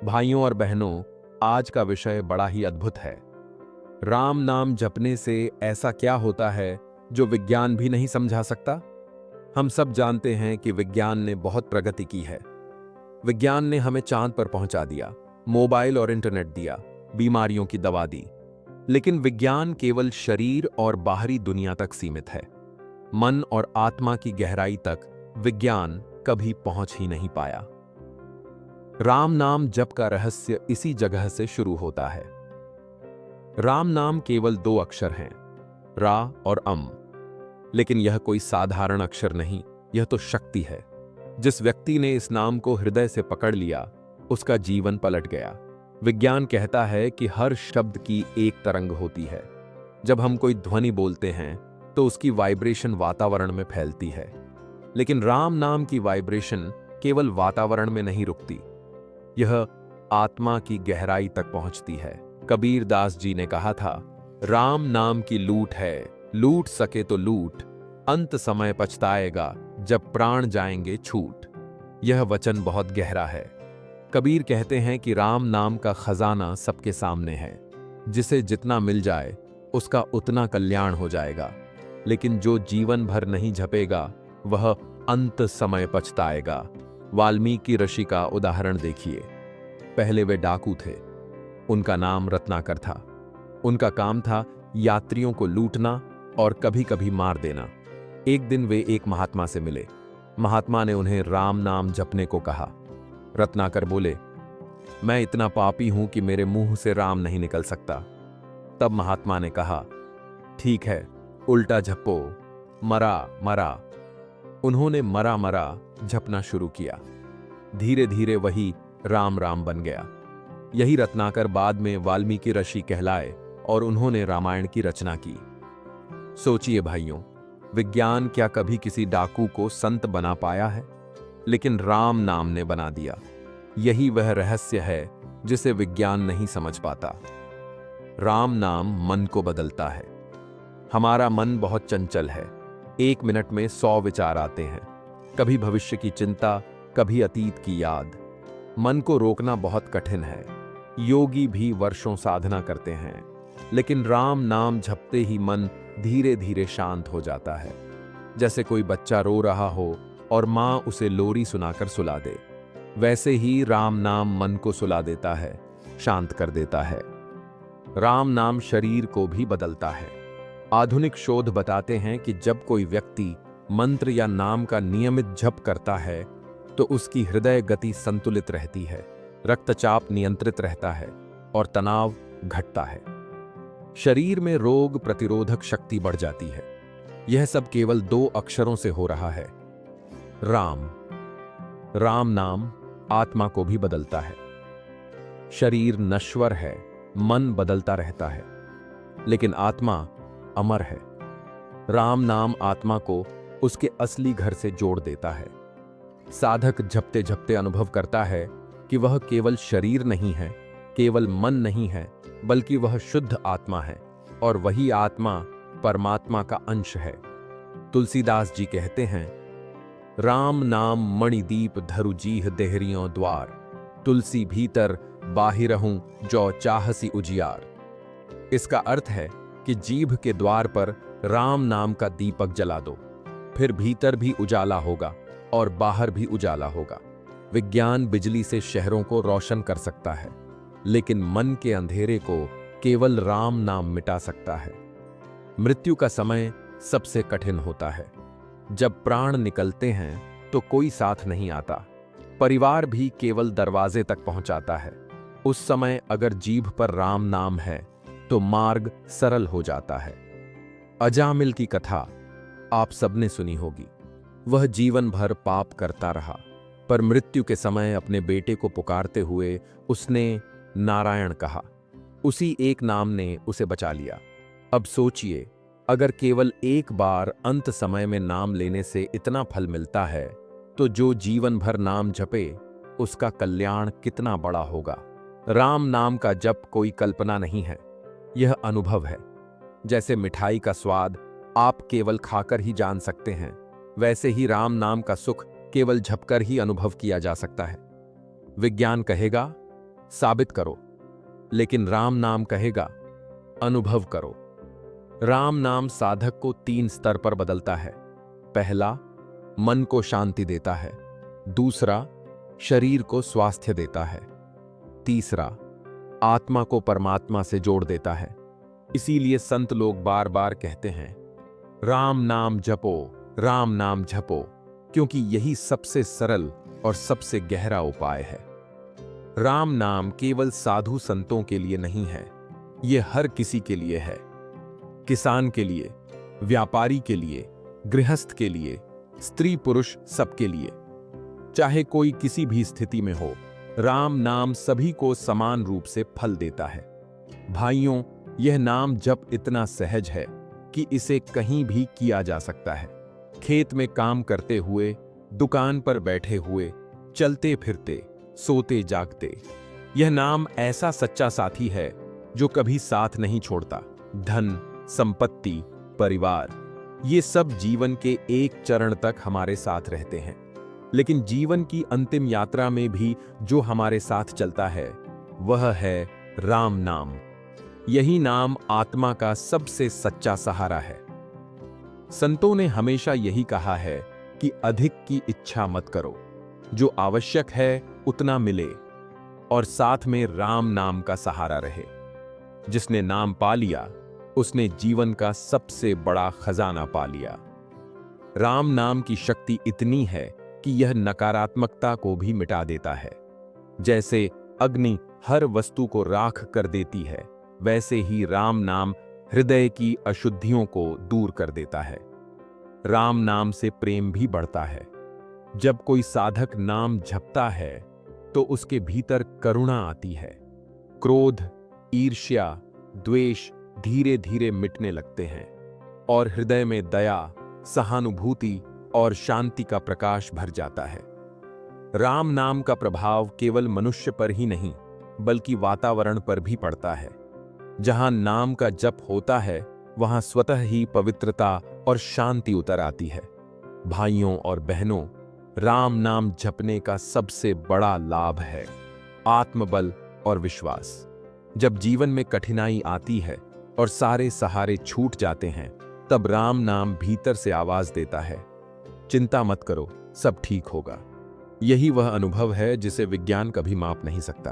भाइयों और बहनों, आज का विषय बड़ा ही अद्भुत है। राम नाम जपने से ऐसा क्या होता है जो विज्ञान भी नहीं समझा सकता। हम सब जानते हैं कि विज्ञान ने बहुत प्रगति की है। विज्ञान ने हमें चांद पर पहुंचा दिया, मोबाइल और इंटरनेट दिया, बीमारियों की दवा दी। लेकिन विज्ञान केवल शरीर और बाहरी दुनिया तक सीमित है। मन और आत्मा की गहराई तक विज्ञान कभी पहुंच ही नहीं पाया। राम नाम जप का रहस्य इसी जगह से शुरू होता है। राम नाम केवल 2 अक्षर हैं, रा और अम। लेकिन यह कोई साधारण अक्षर नहीं, यह तो शक्ति है। जिस व्यक्ति ने इस नाम को हृदय से पकड़ लिया, उसका जीवन पलट गया। विज्ञान कहता है कि हर शब्द की एक तरंग होती है। जब हम कोई ध्वनि बोलते हैं तो उसकी वाइब्रेशन वातावरण में फैलती है। लेकिन राम नाम की वाइब्रेशन केवल वातावरण में नहीं रुकती, यह आत्मा की गहराई तक पहुंचती है। कबीर दास जी ने कहा था, राम नाम की लूट है, लूट सके तो लूट, अंत समय पछताएगा जब प्राण जाएंगे छूट। यह वचन बहुत गहरा है। कबीर कहते हैं कि राम नाम का खजाना सबके सामने है। जिसे जितना मिल जाए उसका उतना कल्याण हो जाएगा। लेकिन जो जीवन भर नहीं जपेगा वह अंत समय पछताएगा। वाल्मीकि ऋषि का उदाहरण देखिए। पहले वे डाकू थे। उनका नाम रत्नाकर था। उनका काम था यात्रियों को लूटना और कभी कभी मार देना। एक दिन वे एक महात्मा से मिले। महात्मा ने उन्हें राम नाम जपने को कहा। रत्नाकर बोले, मैं इतना पापी हूं कि मेरे मुंह से राम नहीं निकल सकता। तब महात्मा ने कहा, ठीक है, उल्टा जपो, मरा मरा। उन्होंने मरा मरा जपना शुरू किया। धीरे धीरे वही राम राम बन गया। यही रत्नाकर बाद में वाल्मीकि ऋषि कहलाए और उन्होंने रामायण की रचना की। सोचिए भाइयों, विज्ञान क्या कभी किसी डाकू को संत बना पाया है? लेकिन राम नाम ने बना दिया। यही वह रहस्य है जिसे विज्ञान नहीं समझ पाता। राम नाम मन को बदलता है। हमारा मन बहुत चंचल है। 1 मिनट में 100 विचार आते हैं। कभी भविष्य की चिंता, कभी अतीत की याद। मन को रोकना बहुत कठिन है। योगी भी वर्षों साधना करते हैं, लेकिन राम नाम जपते ही मन धीरे धीरे शांत हो जाता है। जैसे कोई बच्चा रो रहा हो और माँ उसे लोरी सुनाकर सुला दे, वैसे ही राम नाम मन को सुला देता है, शांत कर देता है। राम नाम शरीर को भी बदलता है। आधुनिक शोध बताते हैं कि जब कोई व्यक्ति मंत्र या नाम का नियमित जप करता है तो उसकी हृदय गति संतुलित रहती है, रक्तचाप नियंत्रित रहता है और तनाव घटता है। शरीर में रोग प्रतिरोधक शक्ति बढ़ जाती है। यह सब केवल 2 अक्षरों से हो रहा है, राम। राम नाम आत्मा को भी बदलता है। शरीर नश्वर है, मन बदलता रहता है, लेकिन आत्मा अमर है। राम नाम आत्मा को उसके असली घर से जोड़ देता है। साधक जपते जपते अनुभव करता है कि वह केवल शरीर नहीं है, केवल मन नहीं है, बल्कि वह शुद्ध आत्मा है और वही आत्मा परमात्मा का अंश है। तुलसीदास जी कहते हैं, राम नाम मणिदीप धरु जीह देहरियों द्वार, तुलसी भीतर बाहिरहूं जो चाहसी उजियार। इसका अर्थ है कि जीभ के द्वार पर राम नाम का दीपक जला दो, फिर भीतर भी उजाला होगा और बाहर भी उजाला होगा। विज्ञान बिजली से शहरों को रोशन कर सकता है, लेकिन मन के अंधेरे को केवल राम नाम मिटा सकता है। मृत्यु का समय सबसे कठिन होता है। जब प्राण निकलते हैं तो कोई साथ नहीं आता, परिवार भी केवल दरवाजे तक पहुंचाता है। उस समय अगर जीभ पर राम नाम है तो मार्ग सरल हो जाता है। अजामिल की कथा आप सबने सुनी होगी। वह जीवन भर पाप करता रहा, पर मृत्यु के समय अपने बेटे को पुकारते हुए उसने नारायण कहा। उसी एक नाम ने उसे बचा लिया। अब सोचिए, अगर केवल एक बार अंत समय में नाम लेने से इतना फल मिलता है, तो जो जीवन भर नाम जपे उसका कल्याण कितना बड़ा होगा। राम नाम का जप कोई कल्पना नहीं है, यह अनुभव है। जैसे मिठाई का स्वाद आप केवल खाकर ही जान सकते हैं, वैसे ही राम नाम का सुख केवल झपकर ही अनुभव किया जा सकता है। विज्ञान कहेगा साबित करो। लेकिन राम नाम कहेगा, अनुभव करो। राम नाम साधक को 3 स्तर पर बदलता है। पहला, मन को शांति देता है। दूसरा, शरीर को स्वास्थ्य देता है। तीसरा, आत्मा को परमात्मा से जोड़ देता है। इसीलिए संत लोग बार बार कहते हैं, राम नाम जपो, राम नाम जपो, क्योंकि यही सबसे सरल और सबसे गहरा उपाय है। राम नाम केवल साधु संतों के लिए नहीं है, यह हर किसी के लिए है। किसान के लिए, व्यापारी के लिए, गृहस्थ के लिए, स्त्री पुरुष सबके लिए। चाहे कोई किसी भी स्थिति में हो, राम नाम सभी को समान रूप से फल देता है। भाइयों, यह नाम जप इतना सहज है कि इसे कहीं भी किया जा सकता है। खेत में काम करते हुए, दुकान पर बैठे हुए, चलते फिरते, सोते जागते। यह नाम ऐसा सच्चा साथी है जो कभी साथ नहीं छोड़ता। धन, संपत्ति, परिवार, ये सब जीवन के एक चरण तक हमारे साथ रहते हैं, लेकिन जीवन की अंतिम यात्रा में भी जो हमारे साथ चलता है वह है राम नाम। यही नाम आत्मा का सबसे सच्चा सहारा है। संतों ने हमेशा यही कहा है कि अधिक की इच्छा मत करो, जो आवश्यक है उतना मिले और साथ में राम नाम का सहारा रहे। जिसने नाम पा लिया उसने जीवन का सबसे बड़ा खजाना पा लिया। राम नाम की शक्ति इतनी है कि यह नकारात्मकता को भी मिटा देता है। जैसे अग्नि हर वस्तु को राख कर देती है, वैसे ही राम नाम हृदय की अशुद्धियों को दूर कर देता है। राम नाम से प्रेम भी बढ़ता है। जब कोई साधक नाम जपता है तो उसके भीतर करुणा आती है। क्रोध, ईर्ष्या, द्वेष धीरे धीरे मिटने लगते हैं और हृदय में दया, सहानुभूति और शांति का प्रकाश भर जाता है। राम नाम का प्रभाव केवल मनुष्य पर ही नहीं बल्कि वातावरण पर भी पड़ता है। जहां नाम का जप होता है वहां स्वतः ही पवित्रता और शांति उतर आती है। भाइयों और बहनों, राम नाम जपने का सबसे बड़ा लाभ है आत्मबल और विश्वास। जब जीवन में कठिनाई आती है और सारे सहारे छूट जाते हैं, तब राम नाम भीतर से आवाज देता है, चिंता मत करो, सब ठीक होगा। यही वह अनुभव है जिसे विज्ञान कभी माप नहीं सकता।